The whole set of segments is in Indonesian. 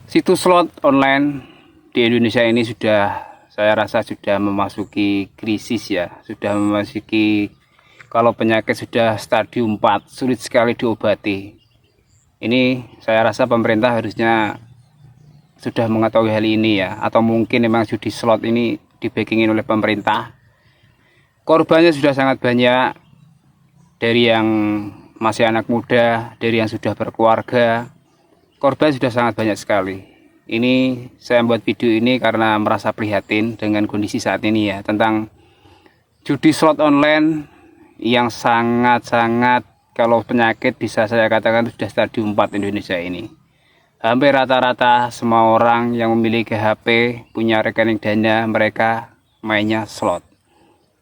Situs slot online di Indonesia ini saya rasa sudah memasuki krisis ya, sudah memasuki, kalau penyakit sudah stadium 4 sulit sekali diobati. Ini saya rasa pemerintah harusnya sudah mengetahui hal ini ya, atau mungkin memang judi slot ini dibackingin oleh pemerintah. Korbannya sudah sangat banyak, dari yang masih anak muda, dari yang sudah berkeluarga. Korban sudah sangat banyak sekali. Ini saya membuat video ini karena merasa prihatin dengan kondisi saat ini ya, tentang judi slot online yang sangat-sangat, kalau penyakit bisa saya katakan sudah stadium 4 Indonesia ini. Hampir rata-rata semua orang yang memiliki HP, punya rekening dana, mereka mainnya slot.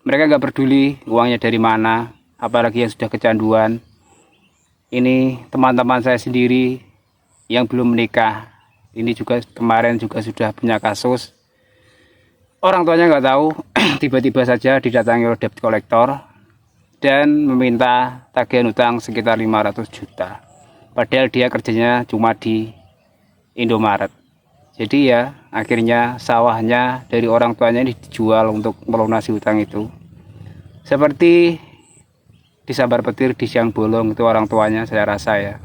Mereka nggak peduli uangnya dari mana, apalagi yang sudah kecanduan. Ini teman-teman saya sendiri yang belum menikah, ini juga kemarin juga sudah punya kasus. Orang tuanya nggak tahu, tiba-tiba saja didatangi oleh debt collector dan meminta tagihan utang sekitar 500 juta. Padahal dia kerjanya cuma di Indomaret. Jadi ya akhirnya sawahnya dari orang tuanya ini dijual untuk melunasi hutang itu. Seperti disambar petir di siang bolong itu orang tuanya, saya rasa ya.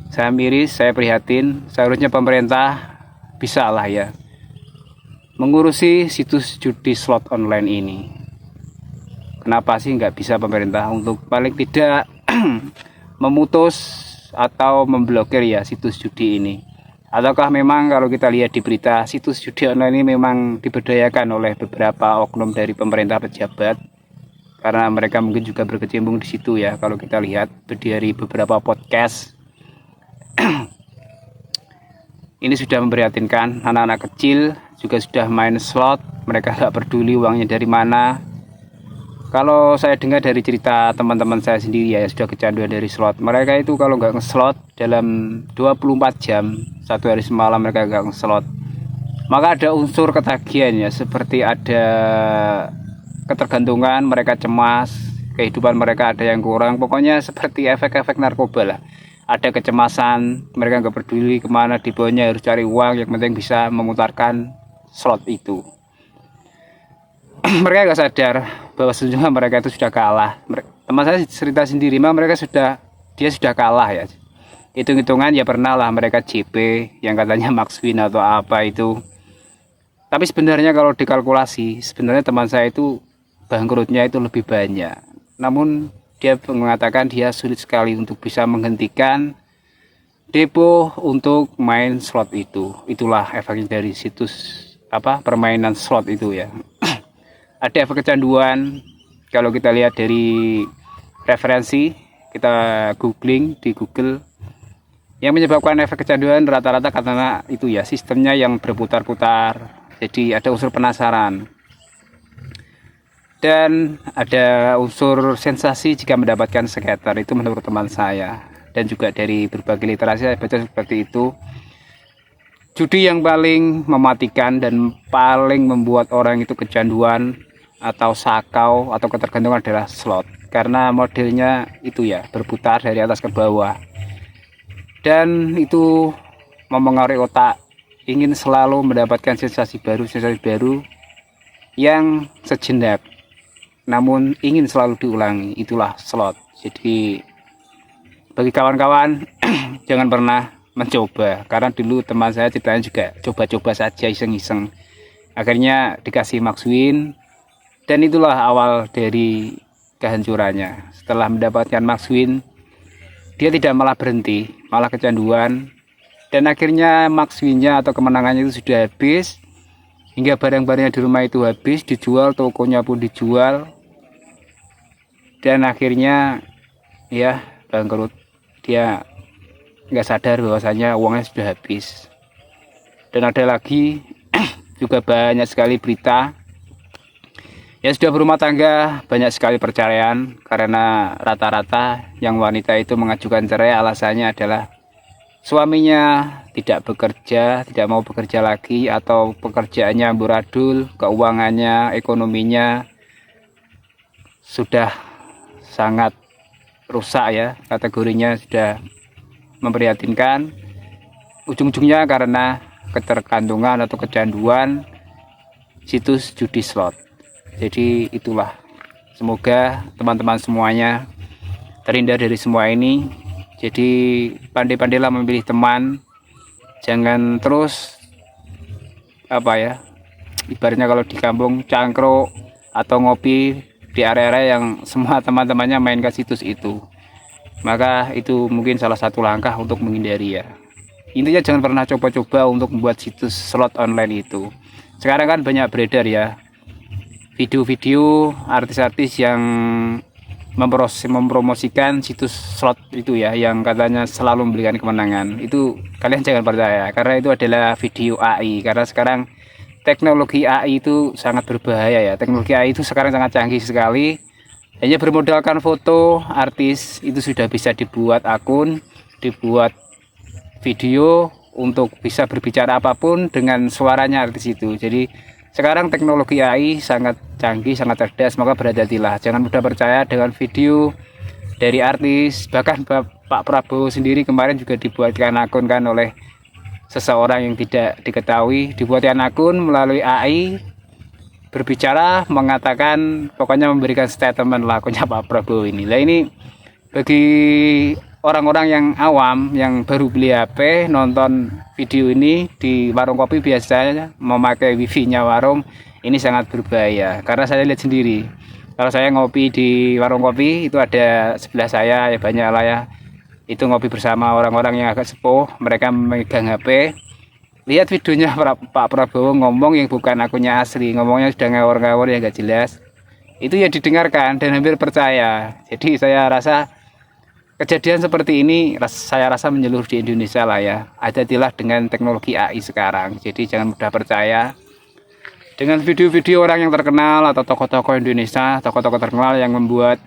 Saya miris, saya prihatin. Seharusnya pemerintah bisa lah ya mengurusi situs judi slot online ini. Kenapa sih nggak bisa pemerintah untuk paling tidak memutus atau memblokir ya situs judi ini? Ataukah memang kalau kita lihat di berita, situs judi online ini memang diberdayakan oleh beberapa oknum dari pemerintah pejabat, karena mereka mungkin juga berkecimpung di situ ya. Kalau kita lihat dari beberapa podcast, ini sudah memprihatinkan. Anak-anak kecil juga sudah main slot, mereka nggak peduli uangnya dari mana. Kalau saya dengar dari cerita teman-teman saya sendiri ya, sudah kecanduan dari slot, mereka itu kalau nggak ngeslot dalam 24 jam, satu hari semalam mereka nggak ngeslot, maka ada unsur ketagihan ya, seperti ada ketergantungan, mereka cemas, kehidupan mereka ada yang kurang, pokoknya seperti efek-efek narkoba lah. Ada kecemasan, mereka nggak peduli kemana dibawanya, harus cari uang, yang penting bisa memutarkan slot itu. Mereka nggak sadar bahwa sejujurnya mereka itu sudah kalah. Teman saya cerita sendiri, memang dia sudah kalah ya. Hitung-hitungan ya pernah lah mereka JP yang katanya Max Win atau apa itu. Tapi sebenarnya kalau dikalkulasi, sebenarnya teman saya itu bangkrutnya itu lebih banyak. Namun dia mengatakan dia sulit sekali untuk bisa menghentikan depo untuk main slot itu. Itulah efeknya dari situs permainan slot itu ya. Ada efek kecanduan. Kalau kita lihat dari referensi, kita googling di Google, yang menyebabkan efek kecanduan rata-rata karena itu ya, sistemnya yang berputar-putar. Jadi ada unsur penasaran dan ada unsur sensasi jika mendapatkan skater. Itu menurut teman saya, dan juga dari berbagai literasi saya baca seperti itu. Judi yang paling mematikan dan paling membuat orang itu kecanduan atau sakau atau ketergantungan adalah slot, karena modelnya itu ya berputar dari atas ke bawah, dan itu memengaruhi otak, ingin selalu mendapatkan sensasi baru yang sejenak, namun ingin selalu diulangi. Itulah slot. Jadi bagi kawan-kawan jangan pernah mencoba, karena dulu teman saya ceritanya juga coba-coba saja iseng-iseng, akhirnya dikasih Max Win, dan itulah awal dari kehancurannya. Setelah mendapatkan Max Win, dia tidak malah berhenti, malah kecanduan, dan akhirnya Max Win-nya atau kemenangannya itu sudah habis, hingga barang-barangnya di rumah itu habis, dijual, tokonya pun dijual, dan akhirnya ya bangkrut. Dia nggak sadar bahwasanya uangnya sudah habis. Dan ada lagi juga banyak sekali berita yang sudah berumah tangga, banyak sekali perceraian, karena rata-rata yang wanita itu mengajukan cerai alasannya adalah suaminya tidak bekerja, tidak mau bekerja lagi, atau pekerjaannya amburadul, keuangannya, ekonominya sudah sangat rusak ya, kategorinya sudah memprihatinkan. ujung-ujungnya karena ketergantungan atau kecanduan situs judi slot. Jadi itulah, semoga teman-teman semuanya terhindar dari semua ini. Jadi pandai-pandailah memilih teman, jangan terus ibaratnya kalau di kampung cangkruk atau ngopi di area-area yang semua teman-temannya main ke situs itu. Maka itu mungkin salah satu langkah untuk menghindari ya. Intinya jangan pernah coba-coba untuk membuat situs slot online itu. Sekarang kan banyak beredar ya video-video artis-artis yang mempromosikan situs slot itu ya, yang katanya selalu memberikan kemenangan. Itu kalian jangan percaya, karena itu adalah video AI. Karena sekarang teknologi AI itu sangat berbahaya ya. Teknologi AI itu sekarang sangat canggih sekali. Hanya bermodalkan foto artis itu sudah bisa dibuat akun, dibuat video untuk bisa berbicara apapun dengan suaranya artis itu. Jadi sekarang teknologi AI sangat canggih, sangat cerdas, maka berhati-hatilah. Jangan mudah percaya dengan video dari artis. Bahkan Pak Prabowo sendiri kemarin juga dibuatkan akun kan oleh seseorang yang tidak diketahui, dibuatkan akun melalui AI, berbicara, mengatakan, pokoknya memberikan statement lah akunnya Pak Prabowo ini. Lah ini bagi orang-orang yang awam yang baru beli HP, nonton video ini di warung kopi biasanya memakai wifi-nya warung, ini sangat berbahaya. Karena saya lihat sendiri, kalau saya ngopi di warung kopi itu ada sebelah saya ya, banyak lah ya, itu ngopi bersama orang-orang yang agak sepuh, mereka memegang HP. Lihat videonya Pak Prabowo ngomong yang bukan akunnya asli, ngomongnya sudah ngawur-ngawur yang gak jelas. Itu ya didengarkan dan hampir percaya. Jadi saya rasa kejadian seperti ini saya rasa menyeluruh di Indonesia lah ya. Hati-hatilah dengan teknologi AI sekarang. Jadi jangan mudah percaya dengan video-video orang yang terkenal atau tokoh-tokoh Indonesia, tokoh-tokoh terkenal yang membuat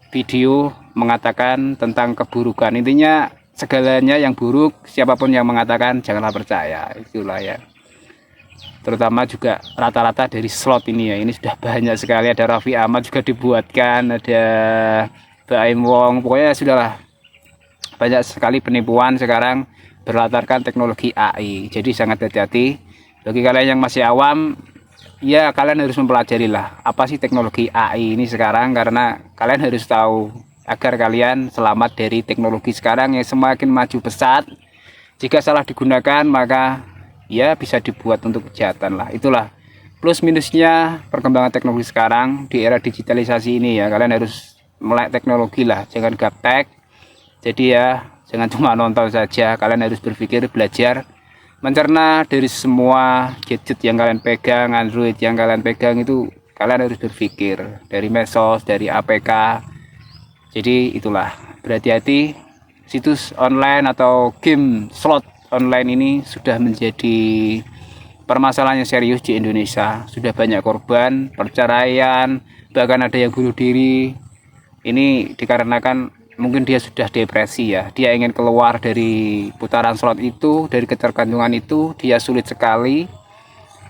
video mengatakan tentang keburukan. Intinya segalanya yang buruk, siapapun yang mengatakan janganlah percaya. Itulah ya. Terutama juga rata-rata dari slot ini ya, ini sudah banyak sekali. Ada Raffi Ahmad juga dibuatkan, ada Baim Wong, pokoknya sudahlah banyak sekali penipuan sekarang berlatarkan teknologi AI. Jadi sangat hati-hati. Bagi kalian yang masih awam, ya kalian harus mempelajari lah apa sih teknologi AI ini sekarang, karena kalian harus tahu agar kalian selamat dari teknologi sekarang yang semakin maju pesat. Jika salah digunakan maka ya bisa dibuat untuk kejahatan lah. Itulah plus minusnya perkembangan teknologi sekarang di era digitalisasi ini ya. Kalian harus melek teknologi lah, jangan gaptek. Jadi ya jangan cuma nonton saja, kalian harus berpikir, belajar, mencerna dari semua gadget yang kalian pegang, Android yang kalian pegang itu kalian harus berpikir dari medsos, dari APK. Jadi itulah, berhati-hati. Situs online atau game slot online ini sudah menjadi permasalahan yang serius di Indonesia. Sudah banyak korban perceraian, bahkan ada yang bunuh diri. Ini dikarenakan mungkin dia sudah depresi ya, dia ingin keluar dari putaran slot itu, dari ketergantungan itu, dia sulit sekali.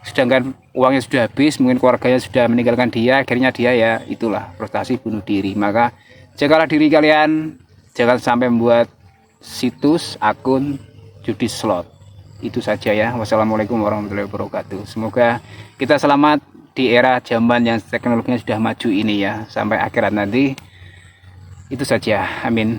Sedangkan uangnya sudah habis, mungkin keluarganya sudah meninggalkan dia, akhirnya dia ya itulah frustasi bunuh diri. Maka jagalah diri kalian, jangan sampai membuat situs akun judi slot. Itu saja ya. Wassalamualaikum warahmatullahi wabarakatuh. Semoga kita selamat di era zaman yang teknologinya sudah maju ini ya, sampai akhirat nanti. Itu saja, amin.